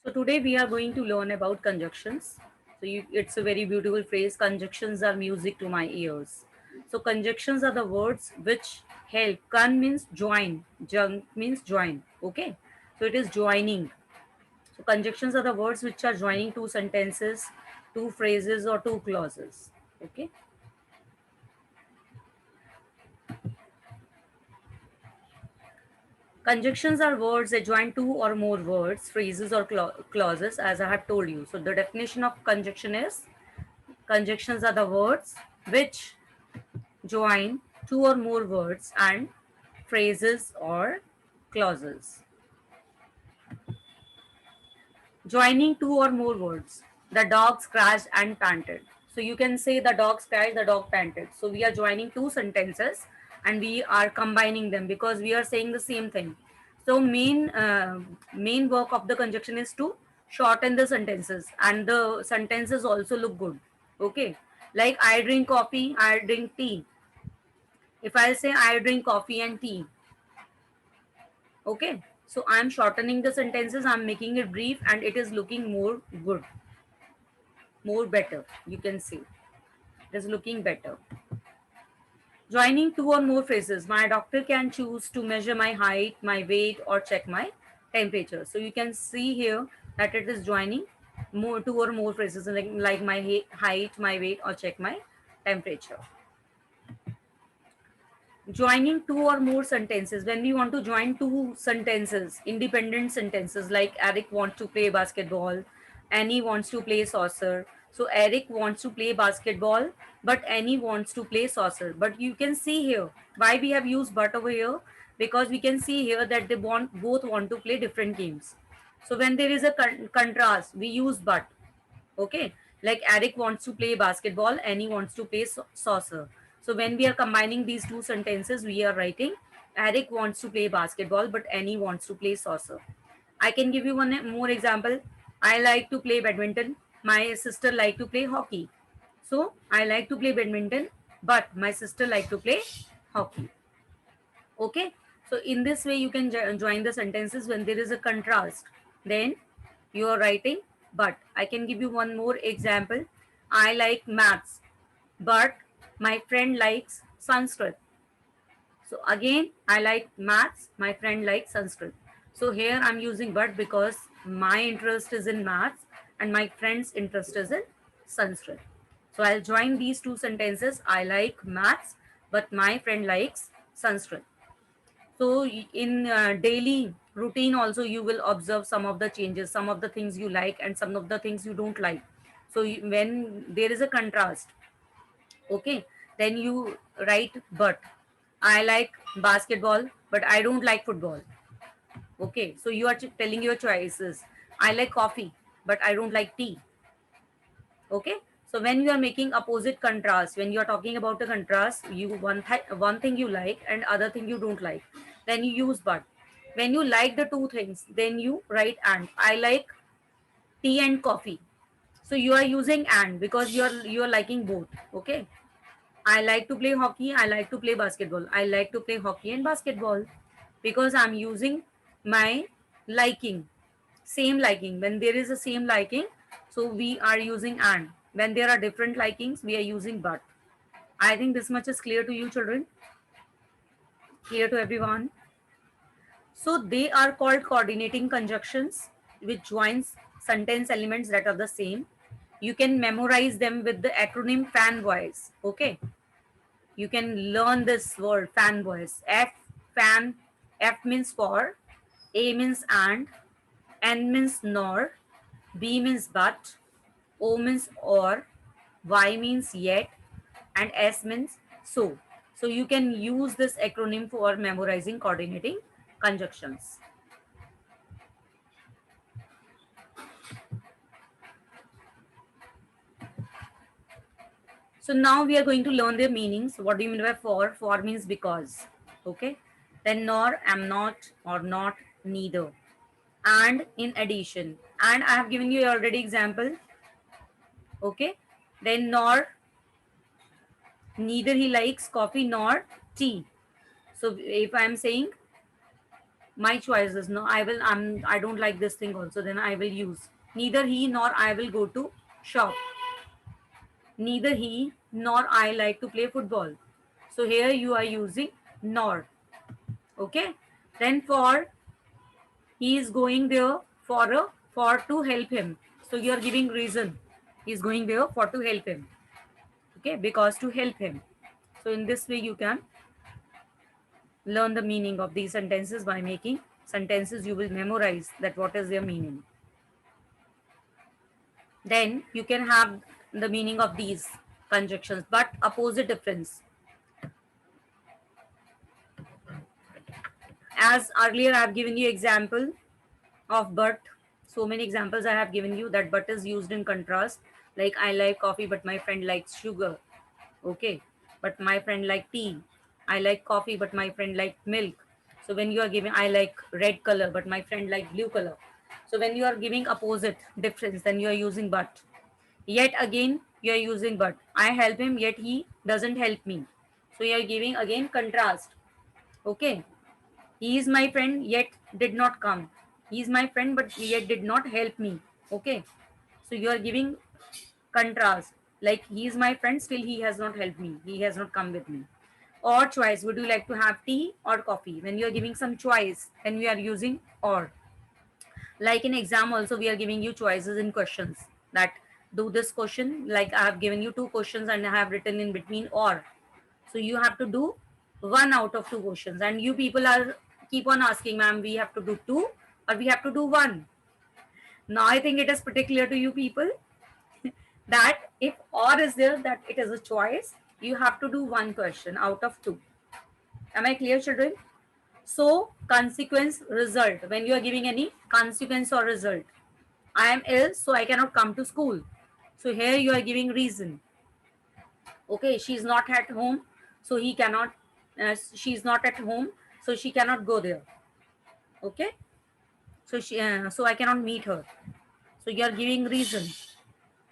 So today we are going to learn about conjunctions. It's a very beautiful phrase. Conjunctions are music to my ears. So conjunctions are the words which help. Con means join. Jung means join. Okay. So it is joining. So conjunctions are the words which are joining two sentences, two phrases, or two clauses. Okay. Conjunctions are words that join two or more words, phrases, or clauses, as I have told you. So the definition of conjunction is conjunctions are the words which join two or more words and phrases or clauses. Joining two or more words. The dog scratched and panted. So you can say the dog scratched, the dog panted. So we are joining two sentences and we are combining them because we are saying the same thing. So main work of the conjunction is to shorten the sentences and the sentences also look good. Okay, like I drink coffee, I drink tea. If I say I drink coffee and tea, okay, so I'm shortening the sentences, I'm making it brief, and it is looking more good, more better. You can see it is looking better. Joining two or more phrases. My doctor can choose to measure my height, my weight, or check my temperature. So you can see here that it is joining more two or more phrases like my height, my weight, or check my temperature. Joining two or more sentences. When we want to join two sentences, independent sentences, like Eric wants to play basketball, Annie wants to play saucer. So Eric wants to play basketball, but Annie wants to play saucer. But you can see here why we have used but over here, because we can see here that they both want to play different games. So when there is a contrast, we use but. Okay, like Eric wants to play basketball, Annie wants to play saucer. So when we are combining these two sentences, we are writing Eric wants to play basketball, but Annie wants to play saucer. I can give you one more example. I like to play badminton, my sister like to play hockey. So I like to play badminton, but my sister like to play hockey. Okay, so in this way you can join the sentences when there is a contrast. Then you are writing but. I can give you one more example. I like maths, but my friend likes Sanskrit. So again, I like maths, my friend likes Sanskrit. So here I'm using but because my interest is in maths and my friend's interest is in Sanskrit. So I'll join these two sentences. I like maths, but my friend likes Sanskrit. So in daily routine also you will observe some of the changes, some of the things you like and some of the things you don't like. So when there is a contrast, okay, then you write but. I like basketball, but I don't like football. Okay, so you are telling your choices. I like coffee, but I don't like tea. Okay, so when you are making opposite contrast, when you are talking about a contrast, you one thing you like and other thing you don't like, then you use but. When you like the two things, then you write and. I like tea and coffee, so you are using and because you are liking both. Okay, I like to play hockey, I like to play basketball, I like to play hockey and basketball because I'm using my liking, same liking. When there is a same liking, so we are using and. When there are different likings, we are using but. I think this much is clear to you, children, clear to everyone. So they are called coordinating conjunctions, which joins sentence elements that are the same. You can memorize them with the acronym FANBOYS. Okay, you can learn this word FANBOYS. Fan, F means for, A means and, N means nor, B means but, O means or, Y means yet, and S means so. So you can use this acronym for memorizing coordinating conjunctions. So now we are going to learn their meanings. What do you mean by for? For means because. Okay. Then nor, am not, or not, neither. And in addition. And I have given you already example. Okay. Then nor, neither he likes coffee nor tea. So if I am saying My choice is no, I don't like this thing also, then I will use. Neither he nor I will go to shop. Neither he nor I like to play football. So here you are using nor. Okay. Then for, he is going there for a, for to help him. So you are giving reason. He is going there for to help him. Okay, because to help him. So in this way you can learn the meaning of these sentences by making sentences. You will memorize that what is their meaning. Then you can have the meaning of these conjunctions, but opposite difference. As earlier I have given you example of but, so many examples I have given you that but is used in contrast, like I like coffee but my friend likes sugar. Okay, but my friend like tea. I like coffee but my friend like milk. So when you are giving, I like red color but my friend like blue color. So when you are giving opposite difference, then you are using but. Yet again you are using but. I help him yet he doesn't help me. So you are giving again contrast. Okay, he is my friend yet did not come. He is my friend but yet did not help me. Okay, so you are giving contrast, like he is my friend, still he has not helped me, he has not come with me. Or choice, would you like to have tea or coffee? When you are giving some choice, then we are using or. Like in exam also we are giving you choices in questions, that do this question, like I have given you two questions and I have written in between or. So you have to do one out of two questions, and you people are keep on asking, ma'am, we have to do two or we have to do one. Now I think it is pretty clear to you people that if or is there, that it is a choice, you have to do one question out of two. Am I clear, children? So consequence, result, when you are giving any consequence or result, I am ill so I cannot come to school. So here you are giving reason. Okay, she is not at home, so he cannot, she is not at home, so she cannot go there. Okay, so so I cannot meet her. So you are giving reason.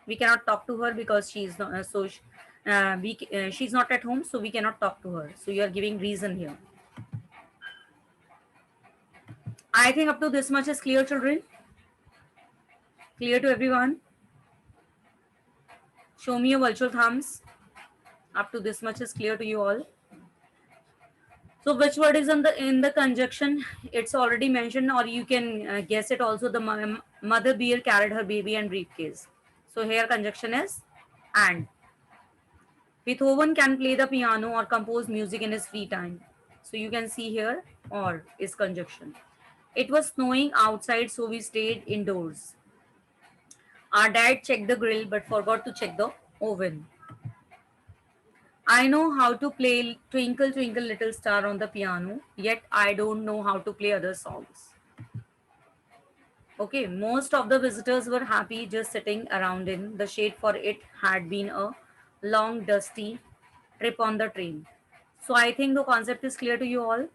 We cannot talk to her because she is not, she's not at home, so we cannot talk to her. So you are giving reason here. I think up to this much is clear, children. Clear to everyone? Show me your virtual thumbs. Up to this much is clear to you all. So which word is in the conjunction? It's already mentioned, or you can guess it also. The mother bear carried her baby and briefcase. So here conjunction is and. Beethoven can play the piano or compose music in his free time. So you can see here or is conjunction. It was snowing outside, so we stayed indoors. Our dad checked the grill but forgot to check the oven. I know how to play Twinkle Twinkle Little Star on the piano, yet I don't know how to play other songs. Okay, most of the visitors were happy just sitting around in the shade, for it had been a long, dusty trip on the train. So I think the concept is clear to you all.